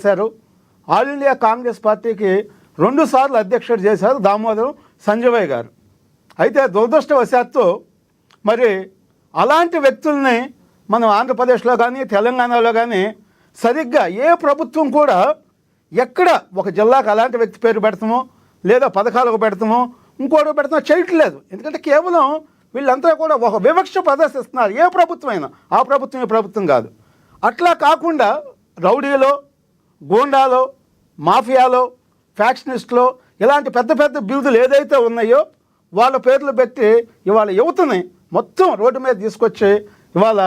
చేశారు. All India Congress పార్టీకి 2 సార్లు అధ్యక్షుడు చేశారు దామోదరం సంజయ్ గారు. అయితే దురదృష్టవశాత్తు మరి అలాంటి వ్యక్తుల్ని మనం ఆంధ్రప్రదేశ్లో కానీ తెలంగాణలో కానీ సరిగ్గా ఏ ప్రభుత్వం కూడా ఎక్కడ ఒక జిల్లాకు అలాంటి వ్యక్తి పేరు పెడతామో లేదా పథకాలకు పెడతామో ఇంకోటి పెడతామో చేయట్లేదు. ఎందుకంటే కేవలం వీళ్ళంతా కూడా ఒక వివక్ష ప్రదర్శిస్తున్నారు. ఏ ప్రభుత్వం అయినా ఆ ప్రభుత్వం ఈ ప్రభుత్వం కాదు. అట్లా కాకుండా రౌడీలో, గోండాలో, మాఫియాలో, ఫ్యాక్షనిస్ట్లో ఇలాంటి పెద్ద పెద్ద బిరుదులు ఏదైతే ఉన్నాయో వాళ్ళ పేర్లు పెట్టి ఇవాళ యువతని మొత్తం రోడ్డు మీద తీసుకొచ్చి ఇవాళ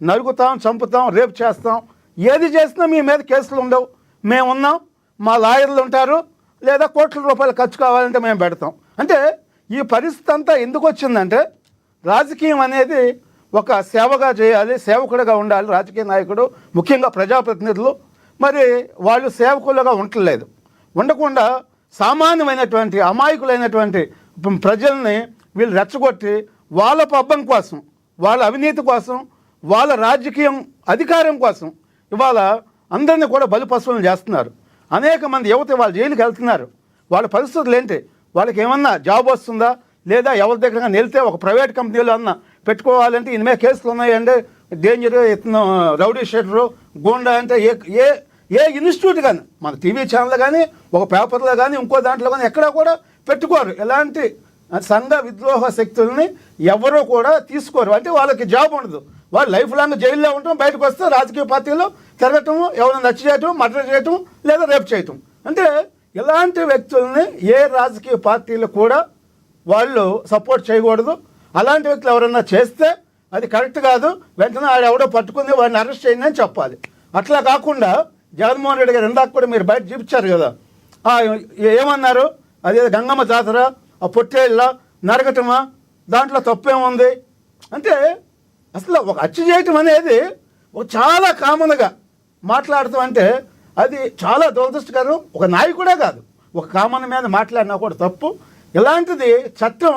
నరుగుతాం, చంపుతాం, రేపు చేస్తాం, ఏది చేసినా మీ మీద కేసులు ఉండవు, మేమున్నాం, మా లాయర్లు ఉంటారు, లేదా కోట్ల రూపాయలు ఖర్చు కావాలంటే మేము పెడతాం. అంటే ఈ పరిస్థితి అంతా ఎందుకు వచ్చిందంటే రాజకీయం అనేది ఒక సేవగా చేయాలి, సేవకుడిగా ఉండాలి రాజకీయ నాయకుడు, ముఖ్యంగా ప్రజాప్రతినిధులు. మరి వాళ్ళు సేవకులుగా ఉండలేదు. ఉండకుండా సామాన్యమైనటువంటి అమాయకులైనటువంటి ప్రజల్ని వీళ్ళు రెచ్చగొట్టి వాళ్ళ పబ్బం కోసం, వాళ్ళ అవినీతి కోసం, వాళ్ళ రాజకీయం అధికారం కోసం ఇవాళ అందరినీ కూడా బలిపశువులను చేస్తున్నారు. అనేక మంది యువత వాళ్ళు జైలుకి వెళ్తున్నారు. వాళ్ళ పరిస్థితులు ఏంటి? వాళ్ళకి ఏమన్నా జాబ్ వస్తుందా, లేదా ఎవరి దగ్గర వెళ్తే ఒక ప్రైవేట్ కంపెనీలో అన్నా పెట్టుకోవాలంటే ఇనిమే కేసులు ఉన్నాయండి, డేంజర్, ఇతను రౌడీ షీటరు, గోండా అంటే ఏ ఏ ఇన్స్టిట్యూట్ కానీ మన టీవీ ఛానల్ కానీ ఒక పేపర్లో కానీ ఇంకో దాంట్లో కానీ ఎక్కడా కూడా పెట్టుకోరు. ఎలాంటి సంఘ విద్రోహ శక్తుల్ని ఎవరూ కూడా తీసుకోరు. అంటే వాళ్ళకి జాబ్ ఉండదు. వాళ్ళు లైఫ్ లాంగ్ జైల్లో ఉండటం, బయటకు వస్తే రాజకీయ పార్టీలో తిరగటం, ఎవరైనా నచ్చి చేయటం, మర్డర్ చేయటం, లేదా రేపు చేయటం. అంటే ఇలాంటి వ్యక్తుల్ని ఏ రాజకీయ పార్టీలు కూడా వాళ్ళు సపోర్ట్ చేయకూడదు. అలాంటి వ్యక్తులు ఎవరన్నా చేస్తే అది కరెక్ట్ కాదు, వెంటనే ఆడెవడో పట్టుకుని వాడిని అరెస్ట్ చేయండి అని చెప్పాలి. అట్లా కాకుండా జగన్మోహన్ రెడ్డి గారు ఇందాక కూడా మీరు బయట చూపించారు కదా, ఏమన్నారు, అదే గంగమ్మ జాతర, ఆ పొట్టేళ్ళ నరకటమా, దాంట్లో తప్పేముంది అంటే అసలు ఒక హత్య చేయటం అనేది ఒక చాలా కామన్గా మాట్లాడటం అంటే అది చాలా దురదృష్టకరం. ఒక నాయకుడే కాదు, ఒక కామన్ మీద మాట్లాడినా కూడా తప్పు. ఇలాంటిది చట్టం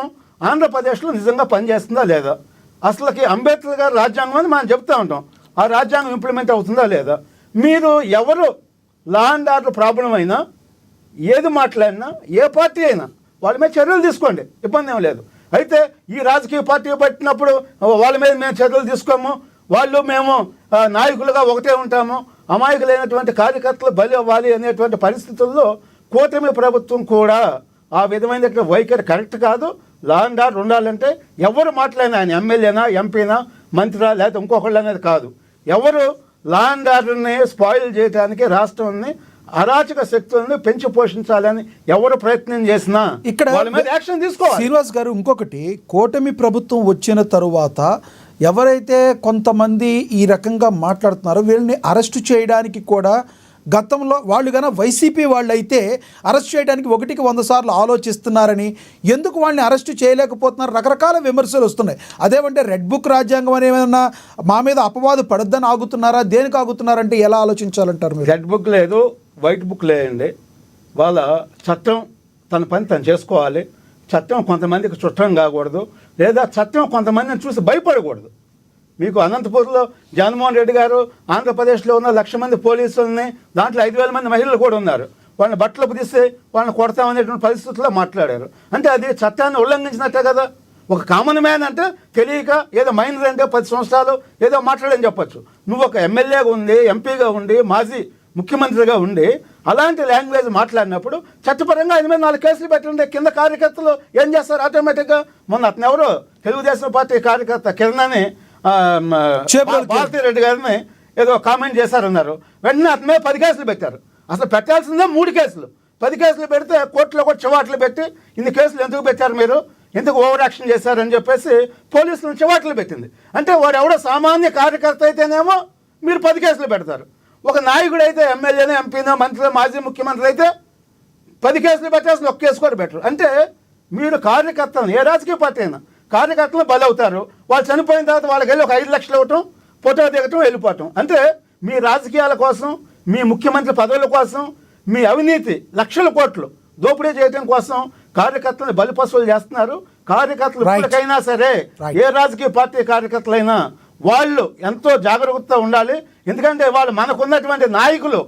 ఆంధ్రప్రదేశ్లో నిజంగా పనిచేస్తుందా లేదా, అసలుకి అంబేద్కర్ గారు రాజ్యాంగం అని మనం చెప్తూ ఉంటాం, ఆ రాజ్యాంగం ఇంప్లిమెంట్ అవుతుందా లేదా. మీరు ఎవరు లా అండ్ ఆర్డర్ ప్రాబ్లం అయినా ఏది మాట్లాడినా ఏ పార్టీ అయినా వాళ్ళ మీద చర్యలు తీసుకోండి, ఇబ్బంది ఏం లేదు. అయితే ఈ రాజకీయ పార్టీ పట్టినప్పుడు వాళ్ళ మీద మేము చర్యలు తీసుకోము, వాళ్ళు మేము నాయకులుగా ఒకటే ఉంటాము, అమాయకులైనటువంటి కార్యకర్తలు బలి అవ్వాలి అనేటువంటి పరిస్థితుల్లో కూటమి ప్రభుత్వం కూడా ఆ విధమైన వైఖరి కరెక్ట్ కాదు. లా అండ్ ఆర్డర్ ఉండాలంటే ఎవరు మాట్లాడినా, ఆయన ఎమ్మెల్యేనా, ఎంపీనా, మంత్రా, లేకపోతే ఇంకొకళ్ళు అనేది కాదు, ఎవరు లా అండ్ ఆర్డర్ని స్పాయిల్ చేయడానికి రాష్ట్రాన్ని అరాచక శక్తులను పెంచి పోషించాలని ఎవరు ప్రయత్నం చేసినా ఇక్కడ వాళ్ళ మీద యాక్షన్ తీసుకోవాలి. శ్రీనివాస్ గారు, ఇంకొకటి, కూటమి ప్రభుత్వం వచ్చిన తరువాత ఎవరైతే కొంతమంది ఈ రకంగా మాట్లాడుతున్నారో వీళ్ళని అరెస్టు చేయడానికి కూడా గతంలో వాళ్ళు కన్నా వైసీపీ వాళ్ళు అయితే అరెస్ట్ చేయడానికి 1కి 100 సార్లు ఆలోచిస్తున్నారని, ఎందుకు వాళ్ళని అరెస్టు చేయలేకపోతున్నారు, రకరకాల విమర్శలు వస్తున్నాయి. అదేమంటే రెడ్ బుక్ రాజ్యాంగం అని ఏమైనా మా మీద అపవాదు పడద్దని ఆగుతున్నారా, దేనికి ఆగుతున్నారంటే ఎలా ఆలోచించాలంటారు మీరు? రెడ్ బుక్ లేదు, వైట్ బుక్ లేదండి. వాళ్ళ చట్టం తన పని తను చేసుకోవాలి. చట్టం కొంతమందికి చుట్టం కాకూడదు, లేదా చట్టం కొంతమందిని చూసి భయపడకూడదు. మీకు అనంతపూర్లో జగన్మోహన్ రెడ్డి గారు ఆంధ్రప్రదేశ్లో ఉన్న 1,00,000 మంది పోలీసులని, దాంట్లో 5,000 మంది మహిళలు కూడా ఉన్నారు, వాళ్ళని బట్టలు తీసి వాళ్ళని కొడతామనేటువంటి పరిస్థితుల్లో మాట్లాడారు. అంటే అది చట్టాన్ని ఉల్లంఘించినట్టే కదా. ఒక కామన్ మ్యాన్ అంటే తెలియక ఏదో మైనర్ అంటే 10 సంవత్సరాలు ఏదో మాట్లాడని చెప్పచ్చు. నువ్వు ఒక ఎమ్మెల్యేగా ఉండి, ఎంపీగా ఉండి, మాజీ ముఖ్యమంత్రిగా ఉండి అలాంటి లాంగ్వేజ్ మాట్లాడినప్పుడు చట్టపరంగా ఆయన మీద 4 కేసులు పెట్టండి. కింద కార్యకర్తలు ఏం చేస్తారు ఆటోమేటిక్గా? మొన్న అతను ఎవరో తెలుగుదేశం పార్టీ కార్యకర్త కిరణ్ అని భారతిరెడ్డి గారిని ఏదో కామెంట్ చేశారన్నారు. వెంటనే అతని మీద 10 కేసులు పెట్టారు. అసలు పెట్టాల్సిందే 3 కేసులు. 10 కేసులు పెడితే కోర్టులో కూడా చివాట్లు పెట్టి ఇన్ని కేసులు ఎందుకు పెట్టారు, మీరు ఎందుకు ఓవర్ యాక్షన్ చేశారని చెప్పేసి పోలీసులను చివాట్లు పెట్టింది. అంటే వాడు ఎవడో సామాన్య కార్యకర్త అయితేనేమో మీరు 10 కేసులు పెడతారు. ఒక నాయకుడు అయితే, ఎమ్మెల్యేనో, ఎంపీనో, మంత్రి, మాజీ ముఖ్యమంత్రి అయితే 10 కేసులు పెట్టాల్సిన 1 కేసు కూడా పెట్టరు. అంటే మీరు కార్యకర్తలను, ఏ రాజకీయ పార్టీ అయినా కార్యకర్తలు బలవుతారు. వాళ్ళు చనిపోయిన తర్వాత వాళ్ళకి వెళ్ళి ఒక 5 లక్షలు ఇవ్వటం, ఫోటో దిగటం, వెళ్ళిపోవటం. అంటే మీ రాజకీయాల కోసం, మీ ముఖ్యమంత్రి పదవుల కోసం, మీ అవినీతి లక్షల కోట్లు దోపిడీ చేయడం కోసం కార్యకర్తలను బలిపశువులు చేస్తున్నారు. కార్యకర్తలు ఇప్పటికైనా సరే, ఏ రాజకీయ పార్టీ కార్యకర్తలైనా వాళ్ళు ఎంతో జాగ్రత్తగా ఉండాలి. ఎందుకంటే వాళ్ళు మనకున్నటువంటి నాయకులు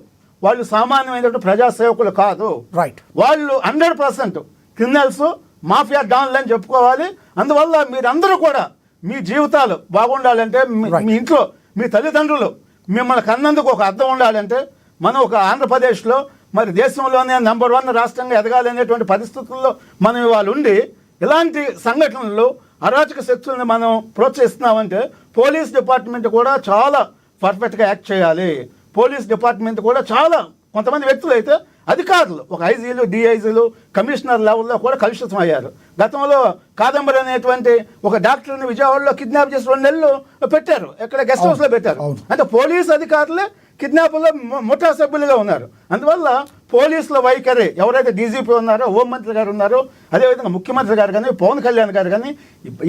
వాళ్ళు సామాన్యమైనటువంటి ప్రజాసేవకులు కాదు. రైట్. వాళ్ళు 100% క్రిమినల్స్, మాఫియా డాన్లు అని చెప్పుకోవాలి. అందువల్ల మీరందరూ కూడా మీ జీవితాలు బాగుండాలంటే, మీ ఇంట్లో మీ తల్లిదండ్రులు మిమ్మల్ని కన్నందుకు ఒక అర్థం ఉండాలంటే, మనం ఒక ఆంధ్రప్రదేశ్లో మరి దేశంలోనే నంబర్ 1 రాష్ట్రంగా ఎదగాలనేటువంటి పరిస్థితుల్లో మనం ఇవాళ ఉండి ఇలాంటి సంఘటనలు, అరాచక శక్తులను మనం ప్రోత్సహిస్తున్నామంటే పోలీస్ డిపార్ట్మెంట్ కూడా చాలా పర్ఫెక్ట్గా యాక్ట్ చేయాలి. పోలీస్ డిపార్ట్మెంట్ కూడా చాలా కొంతమంది వ్యక్తులు అయితే అధికారులు, ఒక ఐజీలు, డిఐజీలు, కమిషనర్ లెవెల్లో కూడా కలుషితం అయ్యారు. గతంలో కాదంబరి అనేటువంటి ఒక డాక్టర్ని విజయవాడలో కిడ్నాప్ చేసి 2 నెలలు పెట్టారు, ఎక్కడ గెస్ట్ హౌస్లో పెట్టారు. అంటే పోలీస్ అధికారులే కిడ్నాప్లో ముఠా సభ్యులుగా ఉన్నారు. అందువల్ల పోలీసుల వైఖరి, ఎవరైతే డీజీపీ ఉన్నారో, హోంమంత్రి గారు ఉన్నారో, అదేవిధంగా ముఖ్యమంత్రి గారు కానీ, పవన్ కళ్యాణ్ గారు కానీ,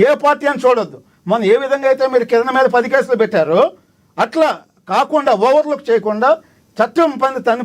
ఏ పార్టీ అని చూడొద్దు. మనం ఏ విధంగా అయితే మీరు కిరణ్ మీద 10 కేసులు పెట్టారో అట్లా కాకుండా ఓవర్లుక్ చేయకుండా చట్టం పని తన